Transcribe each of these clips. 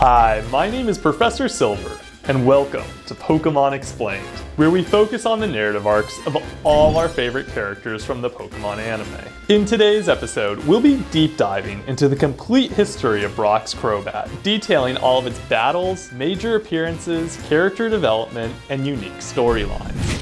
Hi, my name is Professor Silver, and welcome to Pokemon Explained, where we focus on the narrative arcs of all our favorite characters from the Pokemon anime. In today's episode, we'll be deep diving into the complete history of Brock's Crobat, detailing all of its battles, major appearances, character development, and unique storylines.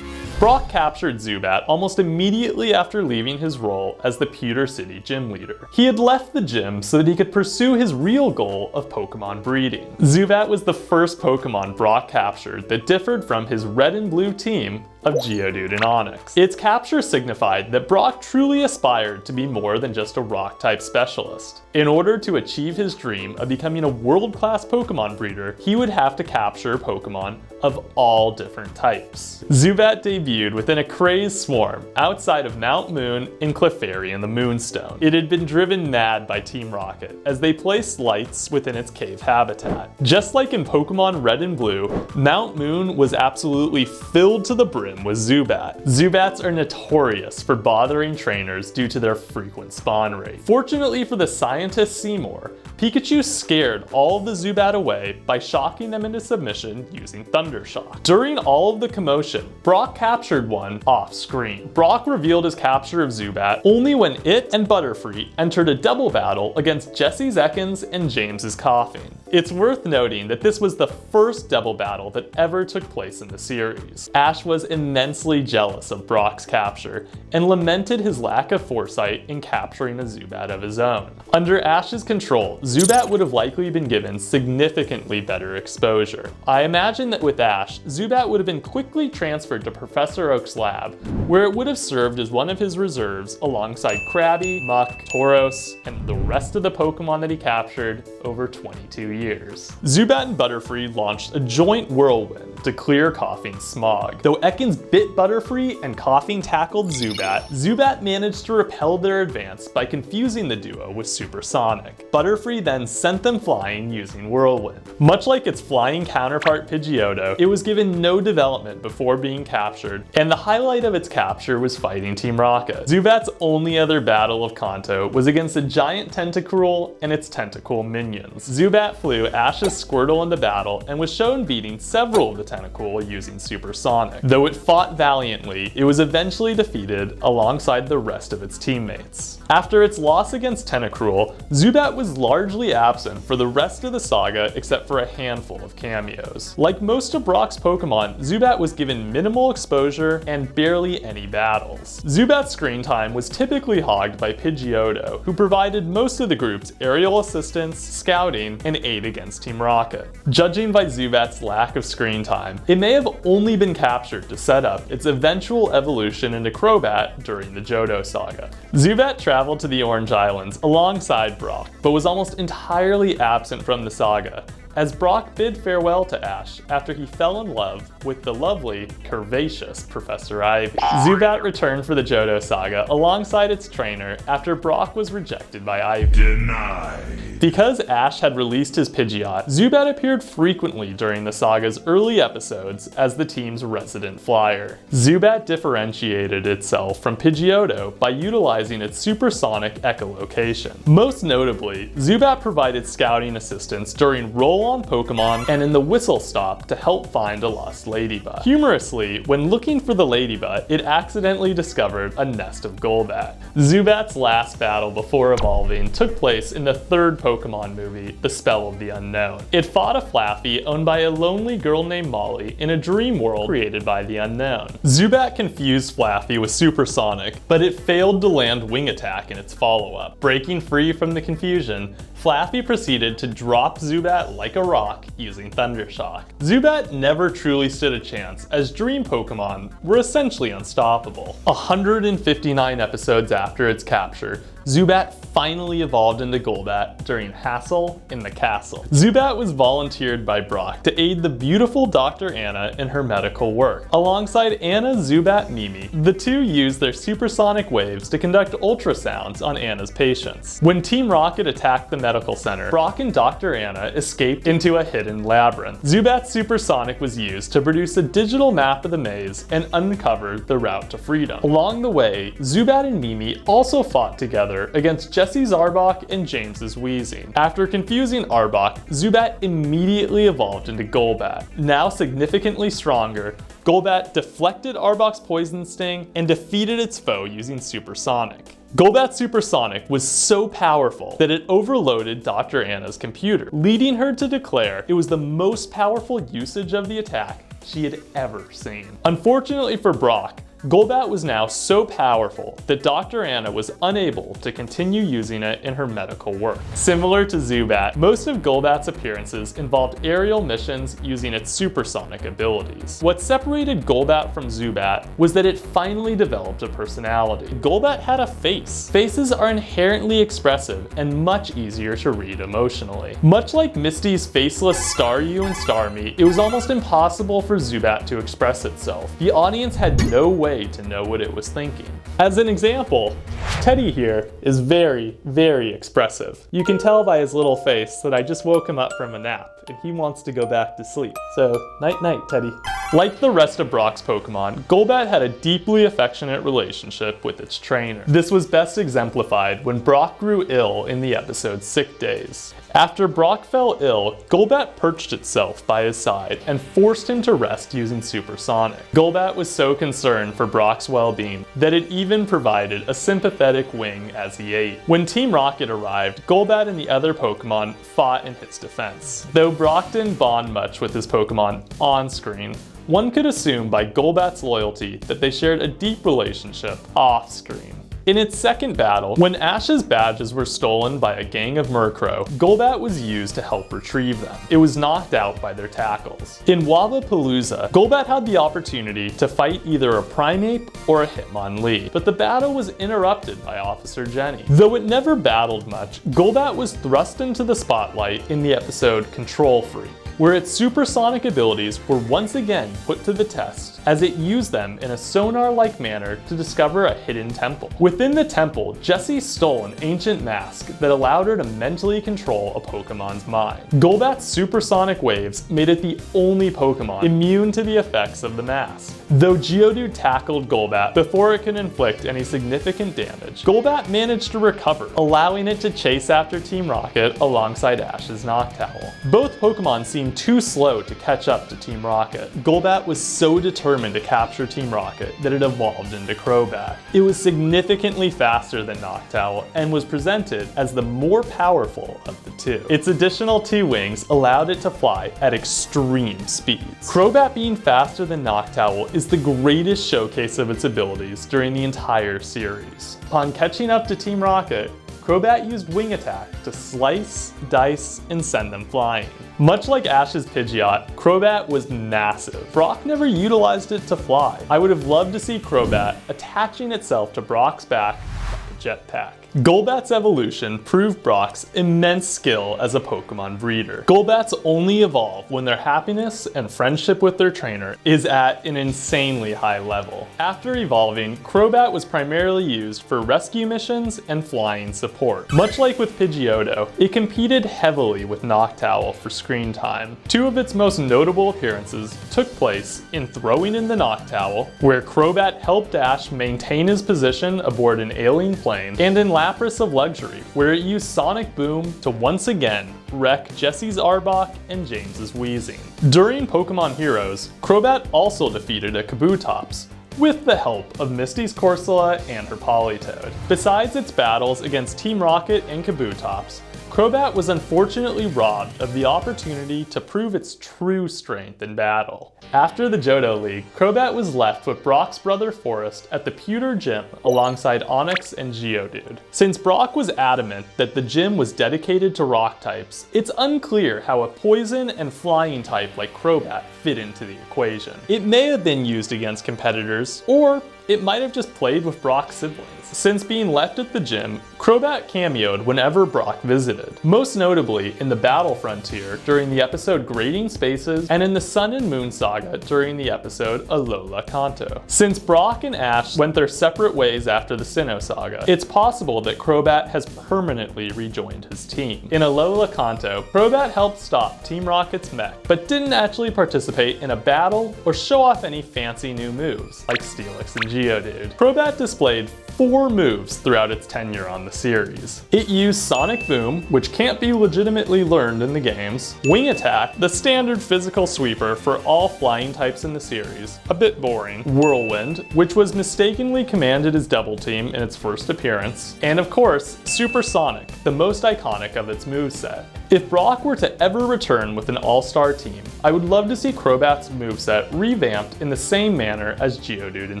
Brock captured Zubat almost immediately after leaving his role as the Pewter City gym leader. He had left the gym so that he could pursue his real goal of Pokemon breeding. Zubat was the first Pokemon Brock captured that differed from his red and blue team of Geodude and Onix. Its capture signified that Brock truly aspired to be more than just a rock-type specialist. In order to achieve his dream of becoming a world-class Pokemon breeder, he would have to capture Pokemon of all different types. Zubat debuted within a crazed swarm outside of Mount Moon in Clefairy and the Moonstone. It had been driven mad by Team Rocket as they placed lights within its cave habitat. Just like in Pokemon Red and Blue, Mount Moon was absolutely filled to the brim with Zubat. Zubats are notorious for bothering trainers due to their frequent spawn rate. Fortunately for the scientist Seymour, Pikachu scared all of the Zubat away by shocking them into submission using Thunder Shock. During all of the commotion, Brock captured one off screen. Brock revealed his capture of Zubat only when it and Butterfree entered a double battle against Jesse's Ekans and James's Koffing. It's worth noting that this was the first double battle that ever took place in the series. Ash was immensely jealous of Brock's capture and lamented his lack of foresight in capturing a Zubat of his own. Under Ash's control, Zubat would have likely been given significantly better exposure. I imagine that with Ash, Zubat would have been quickly transferred to Professor Oak's lab, where it would have served as one of his reserves alongside Krabby, Muck, Tauros, and the rest of the Pokemon that he captured over 22 years. Zubat and Butterfree launched a joint Whirlwind to clear Koffing's smog. Though Ekans bit Butterfree and Koffing tackled Zubat, Zubat managed to repel their advance by confusing the duo with Supersonic. Butterfree then sent them flying using Whirlwind. Much like its flying counterpart Pidgeotto, it was given no development before being captured, and the highlight of its capture was fighting Team Rocket. Zubat's only other battle of Kanto was against a giant Tentacruel and its Tentacool minions. Zubat flew Ash's Squirtle into battle and was shown beating several of the Tentacool using Supersonic. Though it fought valiantly, it was eventually defeated alongside the rest of its teammates. After its loss against Tentacruel, Zubat was largely absent for the rest of the saga except for a handful of cameos. Like most of Brock's Pokemon, Zubat was given minimal exposure and barely any battles. Zubat's screen time was typically hogged by Pidgeotto, who provided most of the group's aerial assistance, scouting, and aid against Team Rocket. Judging by Zubat's lack of screen time, it may have only been captured to set up its eventual evolution into Crobat during the Johto saga. Zubat traveled to the Orange Islands alongside Brock, but was almost entirely absent from the saga, as Brock bid farewell to Ash after he fell in love with the lovely, curvaceous Professor Ivy. Zubat returned for the Johto saga alongside its trainer after Brock was rejected by Ivy. Denied. Because Ash had released his Pidgeot, Zubat appeared frequently during the saga's early episodes as the team's resident flyer. Zubat differentiated itself from Pidgeotto by utilizing its supersonic echolocation. Most notably, Zubat provided scouting assistance during roll-on Pokemon and in the whistle stop to help find a lost ladybug. Humorously, when looking for the ladybug, it accidentally discovered a nest of Golbat. Zubat's last battle before evolving took place in the third Pokemon movie, The Spell of the Unknown. It fought a Flaaffy owned by a lonely girl named Molly in a dream world created by the Unknown. Zubat confused Flaaffy with Supersonic, but it failed to land Wing Attack in its follow-up. Breaking free from the confusion, Flaaffy proceeded to drop Zubat like a rock using Thunder Shock. Zubat never truly stood a chance, as Dream Pokemon were essentially unstoppable. 159 episodes after its capture, Zubat finally evolved into Golbat during Hassle in the Castle. Zubat was volunteered by Brock to aid the beautiful Dr. Anna in her medical work. Alongside Anna, Zubat, Mimi, the two used their supersonic waves to conduct ultrasounds on Anna's patients. When Team Rocket attacked the medical center, Brock and Dr. Anna escaped into a hidden labyrinth. Zubat's Supersonic was used to produce a digital map of the maze and uncover the route to freedom. Along the way, Zubat and Mimi also fought together against Jesse's Arbok and James's Weezing. After confusing Arbok, Zubat immediately evolved into Golbat. Now significantly stronger, Golbat deflected Arbok's poison sting and defeated its foe using Supersonic. Golbat Supersonic was so powerful that it overloaded Dr. Anna's computer, leading her to declare it was the most powerful usage of the attack she had ever seen. Unfortunately for Brock, Golbat was now so powerful that Dr. Anna was unable to continue using it in her medical work. Similar to Zubat, most of Golbat's appearances involved aerial missions using its supersonic abilities. What separated Golbat from Zubat was that it finally developed a personality. Golbat had a face. Faces are inherently expressive and much easier to read emotionally. Much like Misty's faceless Staryu and Starmie, it was almost impossible for Zubat to express itself. The audience had no way to know what it was thinking. As an example, Teddy here is very, very expressive. You can tell by his little face that I just woke him up from a nap and he wants to go back to sleep. So, night night, Teddy. Like the rest of Brock's Pokemon, Golbat had a deeply affectionate relationship with its trainer. This was best exemplified when Brock grew ill in the episode Sick Days. After Brock fell ill, Golbat perched itself by his side and forced him to rest using Supersonic. Golbat was so concerned for Brock's well-being that it even provided a sympathetic wing as he ate. When Team Rocket arrived, Golbat and the other Pokemon fought in its defense. Though Brock didn't bond much with his Pokemon on-screen, one could assume by Golbat's loyalty that they shared a deep relationship off-screen. In its second battle, when Ash's badges were stolen by a gang of Murkrow, Golbat was used to help retrieve them. It was knocked out by their tackles. In Wabapalooza, Golbat had the opportunity to fight either a Primeape or a Hitmonlee, but the battle was interrupted by Officer Jenny. Though it never battled much, Golbat was thrust into the spotlight in the episode Control Freak, where its supersonic abilities were once again put to the test as it used them in a sonar-like manner to discover a hidden temple. Within the temple, Jessie stole an ancient mask that allowed her to mentally control a Pokemon's mind. Golbat's supersonic waves made it the only Pokemon immune to the effects of the mask. Though Geodude tackled Golbat before it could inflict any significant damage, Golbat managed to recover, allowing it to chase after Team Rocket alongside Ash's Noctowl. Both Pokemon seemed too slow to catch up to Team Rocket. Golbat was so determined to capture Team Rocket that it evolved into Crobat. It was significantly faster than Noctowl and was presented as the more powerful of the two. Its additional 2 wings allowed it to fly at extreme speeds. Crobat being faster than Noctowl is the greatest showcase of its abilities during the entire series. Upon catching up to Team Rocket, Crobat used Wing Attack to slice, dice, and send them flying. Much like Ash's Pidgeot, Crobat was massive. Brock never utilized it to fly. I would have loved to see Crobat attaching itself to Brock's back like a jetpack. Golbat's evolution proved Brock's immense skill as a Pokemon breeder. Golbats only evolve when their happiness and friendship with their trainer is at an insanely high level. After evolving, Crobat was primarily used for rescue missions and flying support. Much like with Pidgeotto, it competed heavily with Noctowl for screen time. 2 of its most notable appearances took place in Throwing in the Noctowl, where Crobat helped Ash maintain his position aboard an alien plane, and in Lapras of Luxury, where it used Sonic Boom to once again wreck Jesse's Arbok and James's Weezing. During Pokemon Heroes, Crobat also defeated a Kabutops, with the help of Misty's Corsola and her Politoed. Besides its battles against Team Rocket and Kabutops, Crobat was unfortunately robbed of the opportunity to prove its true strength in battle. After the Johto League, Crobat was left with Brock's brother Forrest at the Pewter Gym alongside Onix and Geodude. Since Brock was adamant that the gym was dedicated to rock types, it's unclear how a poison and flying type like Crobat fit into the equation. It may have been used against competitors, or it might have just played with Brock's siblings. Since being left at the gym, Crobat cameoed whenever Brock visited, most notably in the Battle Frontier during the episode Grading Spaces and in the Sun and Moon Saga during the episode Alola Kanto. Since Brock and Ash went their separate ways after the Sinnoh Saga, it's possible that Crobat has permanently rejoined his team. In Alola Kanto, Crobat helped stop Team Rocket's mech, but didn't actually participate in a battle or show off any fancy new moves, like Steelix and Geodude. Crobat displayed 4 moves throughout its tenure on the series. It used Sonic Boom, which can't be legitimately learned in the games, Wing Attack, the standard physical sweeper for all flying types in the series, a bit boring, Whirlwind, which was mistakenly commanded as Double Team in its first appearance, and of course, Supersonic, the most iconic of its moveset. If Brock were to ever return with an all-star team, I would love to see Crobat's moveset revamped in the same manner as Geodude and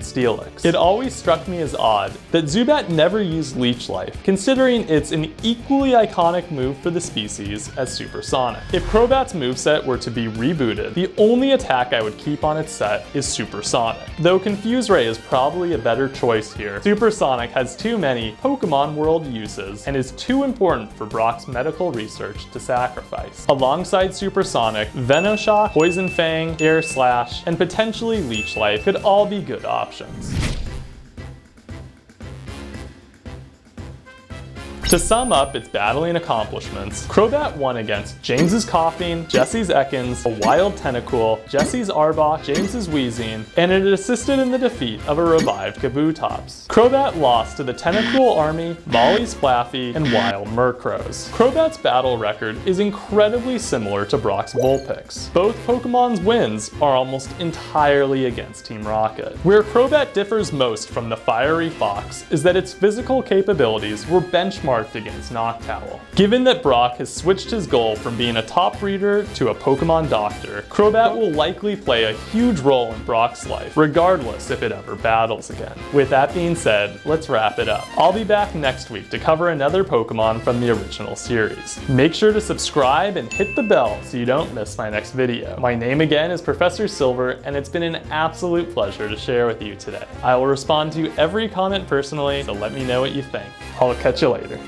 Steelix. It always struck me as odd that Zubat never used Leech Life, considering it's an equally iconic move for the species as Supersonic. If Crobat's moveset were to be rebooted, the only attack I would keep on its set is Supersonic. Though Confuse Ray is probably a better choice here, Supersonic has too many Pokemon World uses and is too important for Brock's medical research to sacrifice. Alongside Supersonic, Venoshock, Poison Fang, Air Slash, and potentially Leech Life could all be good options. To sum up its battling accomplishments, Crobat won against James's Koffing, Jesse's Ekans, a wild Tentacool, Jesse's Arbok, James's Weezing, and it assisted in the defeat of a revived Kabutops. Crobat lost to the Tentacruel army, Molly's Flaffy, and wild Murkrows. Crobat's battle record is incredibly similar to Brock's Vulpix. Both Pokemon's wins are almost entirely against Team Rocket. Where Crobat differs most from the Fiery Fox is that its physical capabilities were benchmarked against Noctowl. Given that Brock has switched his goal from being a top breeder to a Pokemon doctor, Crobat will likely play a huge role in Brock's life, regardless if it ever battles again. With that being said, let's wrap it up. I'll be back next week to cover another Pokemon from the original series. Make sure to subscribe and hit the bell so you don't miss my next video. My name again is Professor Silver, and it's been an absolute pleasure to share with you today. I will respond to every comment personally, so let me know what you think. I'll catch you later.